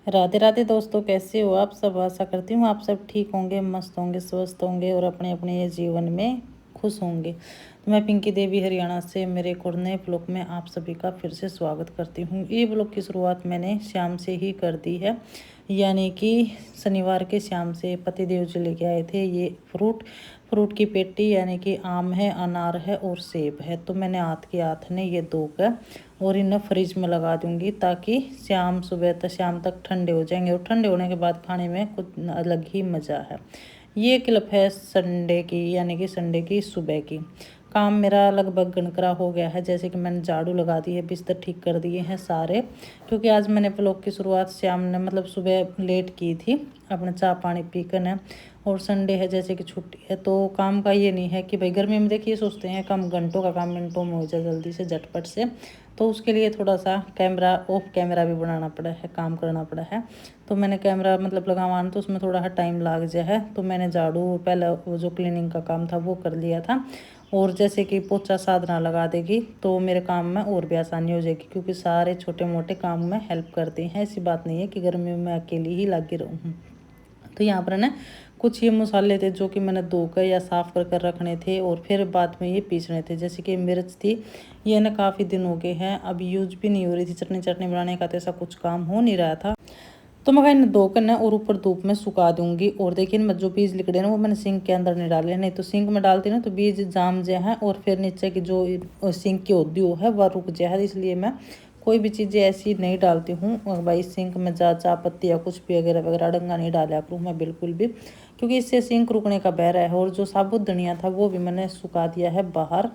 राधे राधे दोस्तों, कैसे हो आप सब। आशा करती हूँ आप सब ठीक होंगे, मस्त होंगे, स्वस्थ होंगे और अपने अपने जीवन में खुश होंगे। तो मैं पिंकी देवी हरियाणा से मेरे एक और नए ब्लॉग में आप सभी का फिर से स्वागत करती हूँ। ये ब्लॉग की शुरुआत मैंने शाम से ही कर दी है, यानी कि शनिवार के शाम से पतिदेव जी लेके आए थे ये फ्रूट की पेटी, यानी कि आम है, अनार है और सेब है। तो मैंने हाथ के हाथ ने ये दो का और इन्हें फ्रिज में लगा दूंगी ताकि शाम तक ठंडे हो जाएंगे और ठंडे होने के बाद खाने में कुछ अलग ही मज़ा है। ये क्लिप है संडे की, यानी कि संडे की सुबह की। काम मेरा लगभग गणकरा हो गया है, जैसे कि मैंने झाड़ू लगा दी है, बिस्तर ठीक कर दिए हैं सारे, क्योंकि आज मैंने व्लॉग की शुरुआत शाम ने मतलब सुबह लेट की थी अपना चाय पानी पीकर है। और संडे है, जैसे कि छुट्टी है, तो काम का ये नहीं है कि भाई गर्मी में देखिए सोचते हैं कम घंटों का काम मिनटों में हो जाए जल्दी से झटपट से। तो उसके लिए थोड़ा सा कैमरा ऑफ कैमरा भी बनाना पड़ा है, काम करना पड़ा है। तो मैंने कैमरा मतलब लगावाना तो उसमें थोड़ा सा टाइम लग जाए है। तो मैंने झाड़ू पहले वो जो क्लीनिंग का काम था वो कर लिया था, और जैसे कि पोछा साधना लगा देगी तो मेरे काम में और भी आसानी हो जाएगी, क्योंकि सारे छोटे मोटे काम में हेल्प करते हैं। ऐसी बात नहीं है कि गर्मी में मैं अकेली ही लगी रहूँ। तो यहाँ पर ना कुछ ये मसाले थे जो कि मैंने धोकर या साफ़ कर कर रखने थे और फिर बाद में ये पीसने थे। जैसे कि मिर्च थी, ये ना काफ़ी दिन हो गए हैं, अब यूज भी नहीं हो रही थी, चटनी बनाने का तो ऐसा कुछ काम हो नहीं रहा था। तो मैं इन्हें धोकर ना और ऊपर धूप में सुखा दूंगी। और देखिए मैं जो बीज लिकड़े ना वो मैंने सिंक के अंदर नहीं डाले, नहीं तो सिंक में डालती ना तो बीज जाम जाए हैं और फिर नीचे की जो सिंक की होदी वो है वह रुक जाए है। इसलिए मैं कोई भी चीज़ें ऐसी नहीं डालती हूँ। और भाई सिंक में चाय पत्ती या कुछ भी वगैरह वगैरह डंगा नहीं डाला करूँ मैं बिल्कुल भी, क्योंकि इससे सिंक रुकने का बहरा है। और जो साबुत धनिया था वो भी मैंने सुखा दिया है बाहर।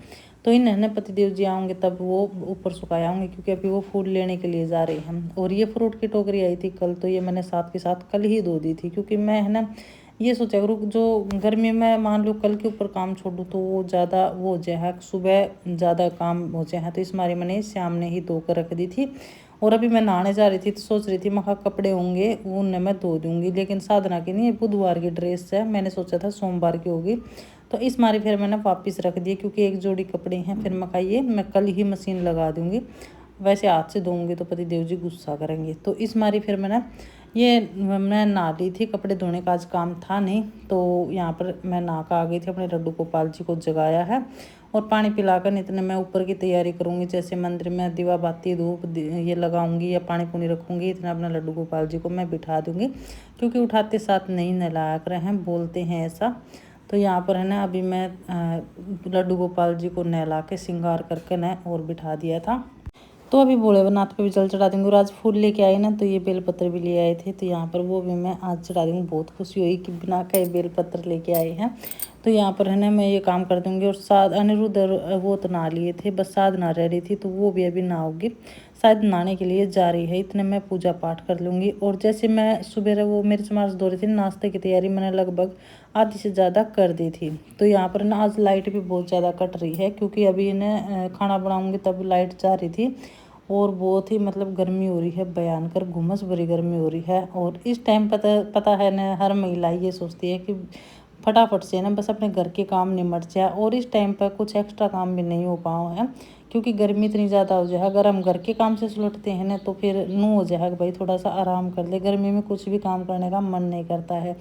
तो इन्हें पतिदेव जी आएंगे तब वो ऊपर सुखाए आऊँगी, क्योंकि अभी वो फूल लेने के लिए जा रहे हैं। और ये फ्रूट की टोकरी आई थी कल, तो ये मैंने साथ के साथ कल ही धो दी थी, क्योंकि मैं है ना ये सोचा करूँ जो गर्मी में मान लो कल के ऊपर काम छोड़ दूँ तो वो ज़्यादा वो हो जाए, सुबह ज़्यादा काम हो जाए। तो इस मारी मैंने शाम ने ही धो कर रख दी थी। और अभी मैं नहाने जा रही थी तो सोच रही थी मखा कपड़े होंगे वो उन्हें मैं धो दूंगी, लेकिन साधना की नहीं, बुधवार की ड्रेस है, मैंने सोचा था सोमवार की होगी। तो इस मारी फिर मैंने वापस रख दिए, क्योंकि एक जोड़ी कपड़े हैं। फिर मैं खाइए मैं कल ही मशीन लगा दूंगी, वैसे हाथ से धोऊंगी तो पति देव जी गुस्सा करेंगे। तो इस मारी फिर मैं नहा ली थी, कपड़े धोने का आज काम था नहीं। तो यहाँ पर मैं नहा कर आ गई थी, अपने लड्डू गोपाल जी को जगाया है और पानी पिलाकर इतने मैं ऊपर की तैयारी करूँगी, जैसे मंदिर में दीवा बाती धूप ये लगाऊंगी या पानी पुनी रखूँगी। इतना अपने लड्डू गोपाल जी को मैं बिठा दूँगी, क्योंकि उठाते साथ नहीं नहलाया कर हैं, बोलते हैं ऐसा। तो यहाँ पर है ना अभी मैं लड्डू गोपाल जी को नहला के श्रृंगार करके न और बिठा दिया था। तो अभी भोलेनाथ पे भी जल चढ़ा देंगे। और आज फूल लेके आए ना तो ये बेलपत्र भी ले आए थे, तो यहाँ पर वो भी मैं आज चढ़ा दूँगी। बहुत खुशी हुई कि बिना कहे बेलपत्र लेके आए हैं। तो यहाँ पर है ना मैं ये काम कर दूँगी। और साध अनिरुद्ध वो तो नहा लिए थे, बस साधना रह रही थी, तो वो भी अभी नहाओगी, शायद नहाने के लिए जा रही है। इतने मैं पूजा पाठ कर लूँगी। और जैसे मैं सुबह वो मिर्च मार्च धो रही थी, नाश्ते की तैयारी मैंने लगभग आधी से ज़्यादा कर दी थी। तो यहाँ पर ना आज लाइट भी बहुत ज़्यादा कट रही है, क्योंकि अभी इन्हें खाना बनाऊँगी तब लाइट जा रही थी और बहुत ही मतलब गर्मी हो रही है, भयंकर घुमस भरी गर्मी हो रही है। और इस टाइम पता है ना हर महिला ये सोचती है कि फटाफट से ना बस अपने घर के काम निमट जाए, और इस टाइम पर कुछ एक्स्ट्रा काम भी नहीं हो पाओ है, क्योंकि गर्मी इतनी ज़्यादा हो जाए। अगर हम घर के काम से सुलटते हैं ना तो फिर नू हो जाए भाई थोड़ा सा आराम कर ले, गर्मी में कुछ भी काम करने का मन नहीं करता है।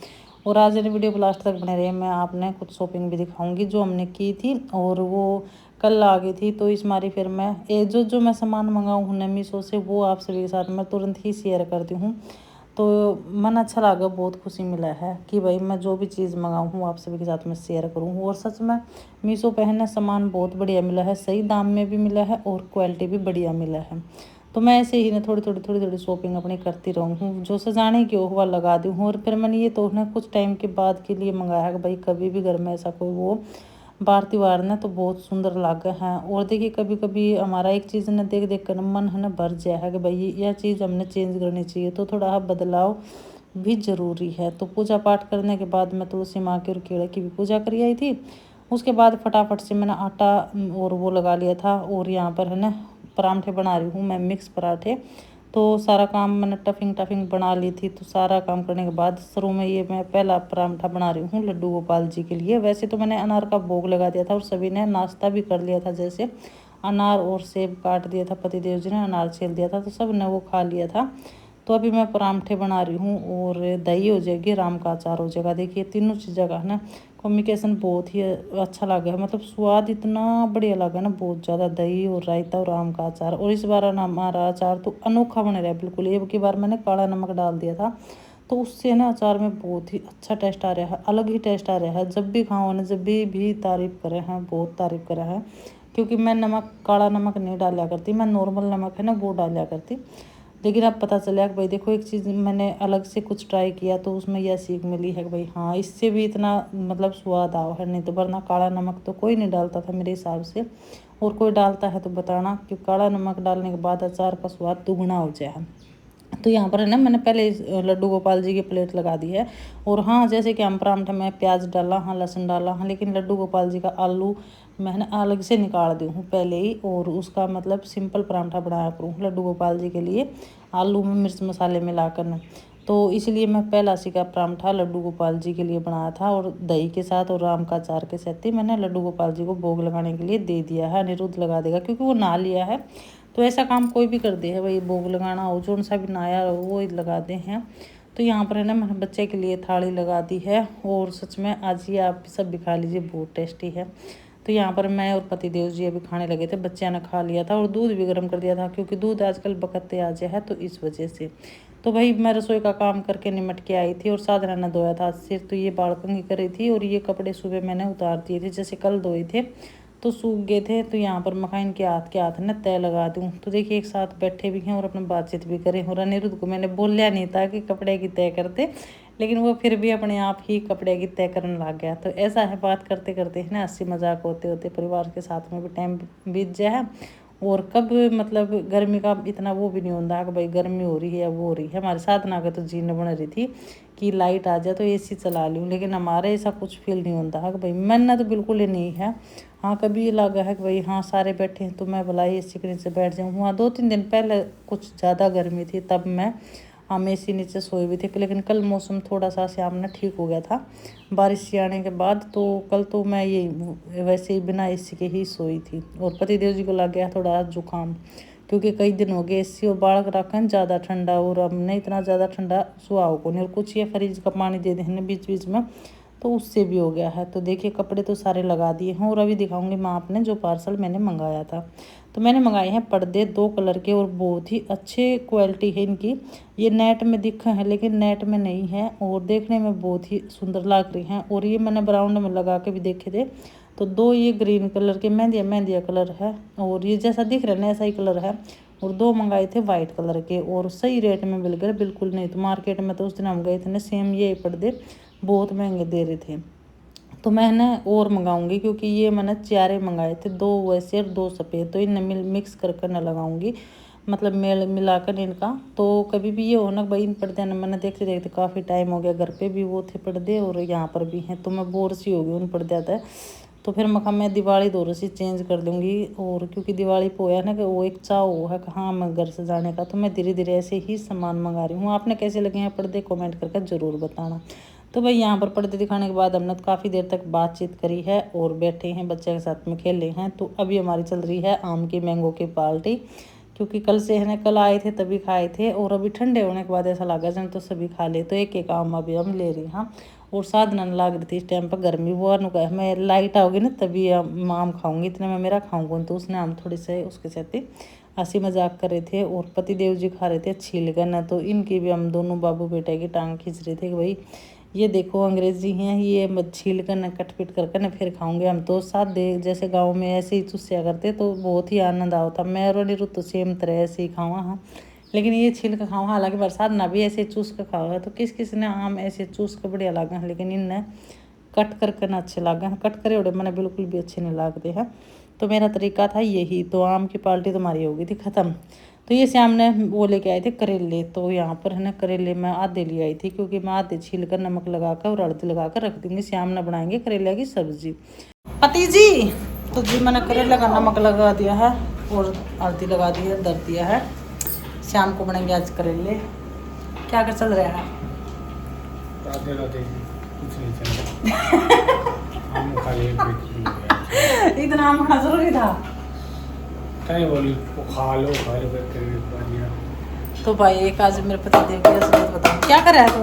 और आज ये वीडियो लास्ट तक बने रहे, मैं आपने कुछ शॉपिंग भी दिखाऊंगी जो हमने की थी, और वो कल आ गई थी। तो इस मारी फिर मैं जो मैं सामान मंगाऊँ हूँ मीशो से वो आप सभी के साथ मैं तुरंत ही शेयर करती हूँ। तो मन अच्छा लगा, बहुत खुशी मिला है कि भाई मैं जो भी चीज़ मंगाऊँ हूँ आप सभी के साथ में शेयर करूँ। और सच में मीशो पे है ना सामान बहुत बढ़िया मिला है, सही दाम में भी मिला है और क्वालिटी भी बढ़िया मिला है। तो मैं ऐसे ही ना थोड़ी थोड़ी शॉपिंग अपनी करती रहूँ हूँ, जो सजाने की हो वह लगा दूँ। और फिर मैंने ये तो ना कुछ टाइम के बाद के लिए मंगाया है, भाई कभी भी घर में ऐसा कोई वो बार त्योहार ना तो बहुत सुंदर लागे हैं। और देखिए कभी कभी हमारा एक चीज़ ना देख देख कर मन है ना भर जाए है कि भाई यह चीज़ हमने चेंज करनी चाहिए, तो थोड़ा बदलाव भी ज़रूरी है। तो पूजा पाठ करने के बाद मैं तुलसी माँ के और केले की भी पूजा कर आई थी। उसके बाद फटाफट से मैंने आटा और वो लगा लिया था। और यहाँ पर है ना पराठे बना रही हूँ मैं, मिक्स पराठे। तो सारा काम मैंने टफिंग बना ली थी। तो सारा काम करने के बाद शुरू में ये मैं पहला पराठा बना रही हूँ लड्डू गोपाल जी के लिए। वैसे तो मैंने अनार का भोग लगा दिया था और सभी ने नाश्ता भी कर लिया था, जैसे अनार और सेब काट दिया था, पतिदेव जी ने अनार छील दिया था तो सब ने वो खा लिया था। तो अभी मैं परांठे बना रही हूँ और दही हो जाएगी, राम का अचार हो जाएगा। देखिए तीनों चीज़ों का है ना कॉम्बिनेशन बहुत ही अच्छा लगा है, मतलब स्वाद इतना बढ़िया लगा ना, बहुत ज़्यादा। दही और रायता और आम का अचार, और इस बार ना हमारा अचार तो अनोखा बन रहा है बिल्कुल। एक की बार मैंने काला नमक डाल दिया था, तो उससे ना अचार में बहुत ही अच्छा टेस्ट आ रहा है, अलग ही टेस्ट आ रहा है। जब भी खाओ ना, जब भी तारीफ़ करे हैं, बहुत तारीफ़ करा है। क्योंकि मैं नमक, काला नमक नहीं डाला करती, मैं नॉर्मल नमक है ना वो डाला करती। लेकिन अब पता चला कि भाई देखो एक चीज़ मैंने अलग से कुछ ट्राई किया, तो उसमें यह सीख मिली है कि भाई हाँ इससे भी इतना मतलब स्वाद आओ है। नहीं तो वरना काला नमक तो कोई नहीं डालता था मेरे हिसाब से, और कोई डालता है तो बताना, कि काला नमक डालने के बाद अचार का स्वाद दुगुना हो जाए। तो यहाँ पर है ना मैंने पहले लड्डू गोपाल जी की प्लेट लगा दी है। और हाँ जैसे कि हम परांठे में प्याज डाला, हाँ लहसुन डाला, हाँ, लेकिन लड्डू गोपाल जी का आलू मैंने अलग से निकाल दी हूँ पहले ही, और उसका मतलब सिंपल परांठा बनाया करूँ लड्डू गोपाल जी के लिए, आलू में मिर्च मसाले मिलाकर न। तो इसलिए मैं पहला सी का परांठा लड्डू गोपाल जी के लिए बनाया था, और दही के साथ और आम का अचार के साथ ही मैंने लड्डू गोपाल जी को भोग लगाने के लिए दे दिया है। अनिरुद्ध लगा देगा क्योंकि वो नहा लिया है। तो ऐसा काम कोई भी कर दे है भाई, भोग लगाना हो, जो सा भी नहाया हो वो लगा दे हैं। तो यहाँ पर है ना मैंने बच्चे के लिए थाली लगा दी है, और सच में आज ये आप सब भी खा लीजिए, बहुत टेस्टी है। तो यहाँ पर मैं और पतिदेव जी अभी खाने लगे थे, बच्चे ने खा लिया था, और दूध भी गर्म कर दिया था, क्योंकि दूध आजकल बकते आ जाए है, तो इस वजह से। तो भाई मैं रसोई का काम करके निमट के आई थी, और साधना ने धोया था सिर, तो ये बाल कंघी कर रही थी, और ये कपड़े सुबह मैंने उतार दिए थे, जैसे कल धोए थे तो सूख गए थे। तो यहाँ पर मखान के हाथ ना तय लगा दूँ। तो देखिए एक साथ बैठे भी हैं और अपने बातचीत भी करें। और अनिरुद्ध को मैंने बोलिया नहीं था कि कपड़े की तय करते, लेकिन वो फिर भी अपने आप ही कपड़े की तय करने लग गया। तो ऐसा है, बात करते करते है ना, हंसी मजाक होते होते परिवार के साथ में भी टाइम बीत जाए। और कब मतलब गर्मी का इतना वो भी नहीं होता कि भाई गर्मी हो रही है या वो हो रही है। हमारे साधना का तो जीन बन रही थी कि लाइट आ जाए तो एसी चला लूँ, लेकिन हमारे ऐसा कुछ फील नहीं होता है कि भाई मैंने तो बिल्कुल ही नहीं है। हाँ कभी लगा है कि भाई हाँ सारे बैठे हैं तो मैं भला एसी के नीचे बैठ जाऊँ। हाँ 2-3 दिन पहले कुछ ज़्यादा गर्मी थी, तब मैं हम एसी नीचे सोए भी थे, लेकिन कल मौसम थोड़ा सा शाम में ठीक हो गया था बारिश से आने के बाद। तो कल तो मैं ये वैसे ही बिना एसी के ही सोई थी। और पतिदेव जी को लग गया थोड़ा जुकाम, क्योंकि कई दिन हो गए एसी और बाढ़ रखन ज़्यादा ठंडा, और अब नहीं इतना ज़्यादा ठंडा सुहाव को नहीं। और कुछ ये फ्रिज का पानी दे देने बीच बीच में, तो उससे भी हो गया है। तो देखिए कपड़े तो सारे लगा दिए हैं, और अभी दिखाऊंगी मैं आपने जो पार्सल मैंने मंगाया था। तो मैंने मंगाए हैं पर्दे 2 कलर के, और बहुत ही अच्छे क्वालिटी है इनकी। ये नेट में दिखे हैं लेकिन नेट में नहीं है, और देखने में बहुत ही सुंदर लग रही हैं। और ये मैंने ब्राउन में लगा के भी देखे थे। तो 2 ये ग्रीन कलर के मेहंदिया कलर है, और ये जैसा दिख रहा है ना ऐसा ही कलर है। और 2 मंगाए थे वाइट कलर के, और सही रेट में मिल गए बिल्कुल। नहीं तो मार्केट में तो उस दिन हम गए थे ना, सेम ये पर्दे बहुत महंगे दे रहे थे। तो मैं ना और मंगाऊंगी, क्योंकि ये मैंने 4 मंगाए थे, 2 वैसे और 2 सफ़ेद। तो इन्हें मिक्स कर कर न लगाऊंगी, मतलब मेल मिलाकर इनका। तो कभी भी ये हो ना भाई, इन पर्दे ने मैंने देखते देखते काफ़ी टाइम हो गया, घर पे भी वो थे पर्दे और यहाँ पर भी हैं, तो मैं बोर सी हो गई उन पर्दे आता। तो फिर मैं दिवाली दो सी चेंज कर दूँगी। और क्योंकि दिवाली पे होया ना कि वो एक चाव वो है कि हाँ मैं घर से जाने का, तो मैं धीरे धीरे ऐसे ही सामान मंगा रही हूँ। आपने कैसे लगे हैं पर्दे कमेंट करके ज़रूर बताना। तो भाई यहाँ पर पर्दे दिखाने के बाद हमने तो काफ़ी देर तक बातचीत करी है, और बैठे हैं बच्चे के साथ में खेले हैं। तो अभी हमारी चल रही है आम की मैंगो की पार्टी, क्योंकि कल से है ना, कल आए थे तभी खाए थे, और अभी ठंडे होने के बाद ऐसा लगा जन तो सभी खा ले। तो एक एक आम अभी हम ले रहे हैं। हाँ, और साधना लाग रही थी इस टाइम पर गर्मी, वो कहा मैं लाइट आओगी ना तभी आम खाऊंगी, इतने मैं मेरा खाऊंगा। तो उसने आम थोड़े से उसके साथ ही हंसी मजाक कर रहे थे। और पतिदेव जी खा रहे थे छील कर ना, तो इनकी भी हम दोनों बाबू बेटे की टांग खींच रहे थे कि भाई ये देखो अंग्रेजी हैं, ये मत छील कर न कट पिट कर न फिर खाऊंगे। हम तो साथ दे जैसे गांव में ऐसे ही चुस्या करते, तो बहुत ही आनंद आता। मैं और अनिरुद्ध तो सेम तरह ऐसे ही खाऊँ हाँ, लेकिन ये छील कर खाऊँ। हालांकि बरसात ना भी ऐसे चूस कर खाओ है, तो किस किस ने आम ऐसे चूस कर बढ़िया लगा है, लेकिन इनने कट कर ना अच्छे लगे हैं। कट करे उड़े मैंने बिल्कुल भी अच्छे नहीं लगते हैं। तो मेरा तरीका था यही। तो आम की पार्टी तुम्हारी हो गई थी ख़त्म। तो ये श्याम ने वो लेके आए थे करेले। तो यहाँ पर है ना करेले मैं आधे ले आई थी, क्योंकि मैं आधे छील कर नमक लगा कर और हल्दी लगा कर रख दूँगी। श्याम ने बनाएंगे करेले की सब्जी। पति जी, तो जी मैंने करेले का नमक लगा दिया है और हल्दी लगा दी है, दर दिया है। शाम को बनाएंगे आज करेले। क्या कर चल रहा है? राधे राधे। कुछ नहीं चल रहा। आम खा लिए इतना आम खाना जरूरी था? क्या बोली? खा लो करके बढ़िया। तो भाई एक आज मेरे पति देव की असलियत बताऊँ, क्या कर रहा है तू?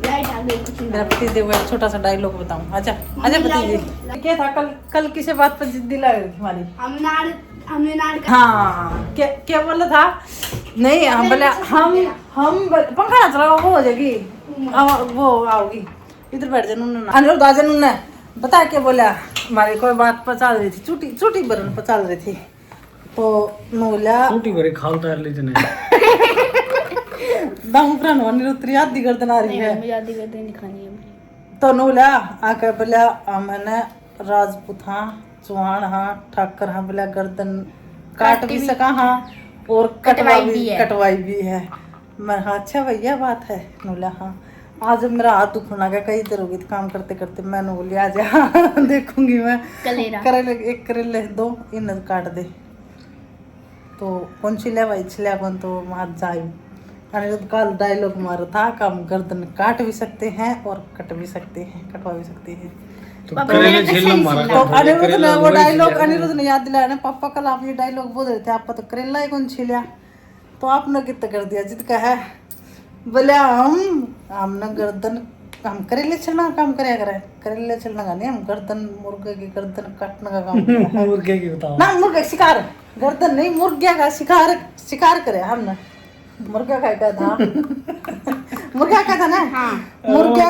लाइट आ गई कुछ मेरा पति देव का एक छोटा सा डायलॉग बताऊँ। आजा आजा पति देव। क्या था कल किसी बात पर जिद्दी लग रही थी हमारी। हमने नाड़ हाँ क्या बोला था? नहीं हम बोले हम पंखा ना चलाओ वो हो जाएगी, वो आओगी इधर बैठ जा। अनिरुद्ध आजा नून बता क्या बोला, हमारी कोई बात पचाल रही थी, छुट्टी बरन पचाल रही थी तो बोला छोटी बड़ी खाल तैयार ली जने दाऊ प्राण अनिरुद्ध याद गर्दन आ रही है, मुझे आधी गर्दन नहीं खानी है। तो बोला आके बोला मैंने राजपूत हाँ, चौहान हाँ, ठाकर हाँ, बोला गर्दन काट भी सका हाँ और कटवाई भी है। मैं हाँ अच्छा भैया बात है। बोला हाँ। आज जब मेरा हाथ दुखने लगा कई देर हो गई काम करते करते, मैंने बोली आज देखूंगी मैं करेले, एक करेले दो इन काट दे तो कौन छिल्या भाई छिल्या कौन तो हाथ जाए। अनिरुद्ध का डायलॉग मारा था काम गर्दन काट भी सकते हैं और कट भी सकते हैं, कटवा भी सकते हैं। तो करेले झेलना मारा तो अनिरुद्ध ने वो डायलॉग अनिरुद्ध ने याद दिलाया ना, पापा कल आप ये डायलॉग बोल रहे थे, आपका तो करेला ही कौन छिल्या, तो आपने कितना कर दिया जिद का है। बोले हमने गर्दन हम करेले छिलना काम कराया करे, करेले छिलना का नहीं, हम गर्दन मुर्गे की गर्दन काटने का काम मुर्गे की बताओ ना, मुर्गे शिकार गर्दन नहीं मुर्गे का शिकार करे हमने। मुर्गा का था मुर्गा का था ना, मुर्गा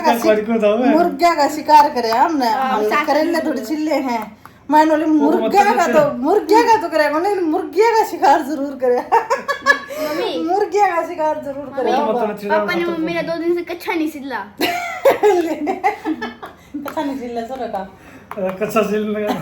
का शिकार करे हमने, करेले थोड़े छिले हैं। मैंने बोली मुर्गा का तो करेगा नहीं, मुर्गिया का शिकार जरूर करे मुर्गिया का शिकार जरूर करे। पापा ने मम्मी ने 2 दिन से कच्चा नहीं सिला कच्चा नहीं सिला सर का कच्चा सिलने का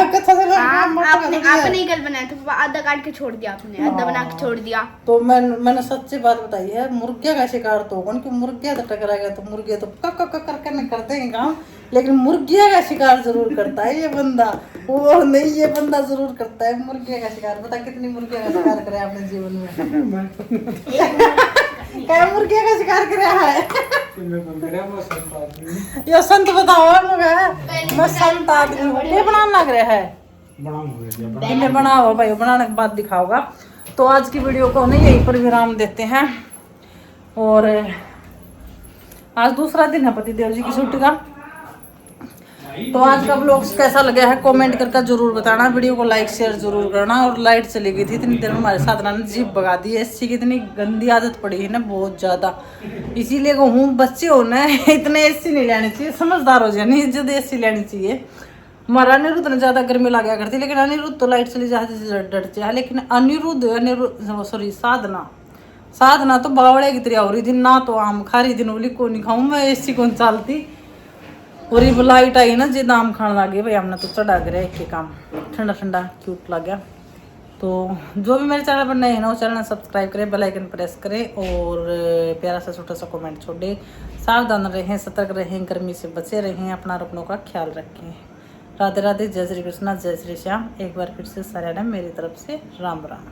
कच्चा सिलने आपने कल बनाया था, आधा काट के छोड़ दिया आपने, आधा बना के छोड़ दिया। तो मैंने सच्ची बात बताई है, मुर्गे का शिकार तो होगा क्योंकि मुर्गिया तो टकराएगा तो मुर्गे तो कक करके नहीं करते हैं काम, लेकिन मुर्गिया का शिकार जरूर करता है ये बंदा, वो नहीं ये बंदा जरूर करता है मुर्गिया का शिकार। बता कितनी मुर्गिया का शिकार करे आपने जीवन में? क्या मुर्गिया का शिकार करे है? ये संत बताओ मैं संत आदमी हूँ, ये बनाना लग रहा है इन्हें बनाओ भाई, बनाने के बाद दिखाओगा। तो आज की वीडियो को नहीं यहीं पर विराम देते हैं, और आज दूसरा दिन है पति देव जी की छुट्टी का। तो आज का व्लॉग कैसा लगा है कमेंट करके जरूर बताना, वीडियो को लाइक शेयर जरूर करना। और लाइट चली गई थी इतनी देर में, हमारे साधना ने जीप भगा दी है, एसी की इतनी गंदी आदत पड़ी है ना बहुत ज़्यादा, इसीलिए कहूँ बच्चे हो ना इतने एसी नहीं लेनी चाहिए, समझदार हो जाए इज्जत एसी लेनी चाहिए। हमारा अनिरुद्ध ने ज़्यादा गर्मी लगा करती, लेकिन अनिरुद्ध तो लाइट चली जाती से डरते हैं, लेकिन अनिरुद्ध साधना तो बावड़े की तरह हो रही थी ना, तो आम खा रही थी, बोली को नहीं खाऊँ मैं एसी कौन चलती। और ये लाइट आई ना जिद आम खाने लगे भाई, हमने तो चढ़ा कर एक काम ठंडा ठंडा क्यूट लग गया। तो जो भी मेरे चैनल पर नए हैं ना वो चैनल सब्सक्राइब करें, बेल आइकन प्रेस करें और प्यारा सा छोटा सा कमेंट छोड़े। सावधान रहें, सतर्क रहें, गर्मी से बचे रहें, अपना और अपनों का ख्याल रखें। राधे राधे, जय श्री कृष्णा, जय श्री श्याम। एक बार फिर से सारे ने मेरी तरफ से राम राम।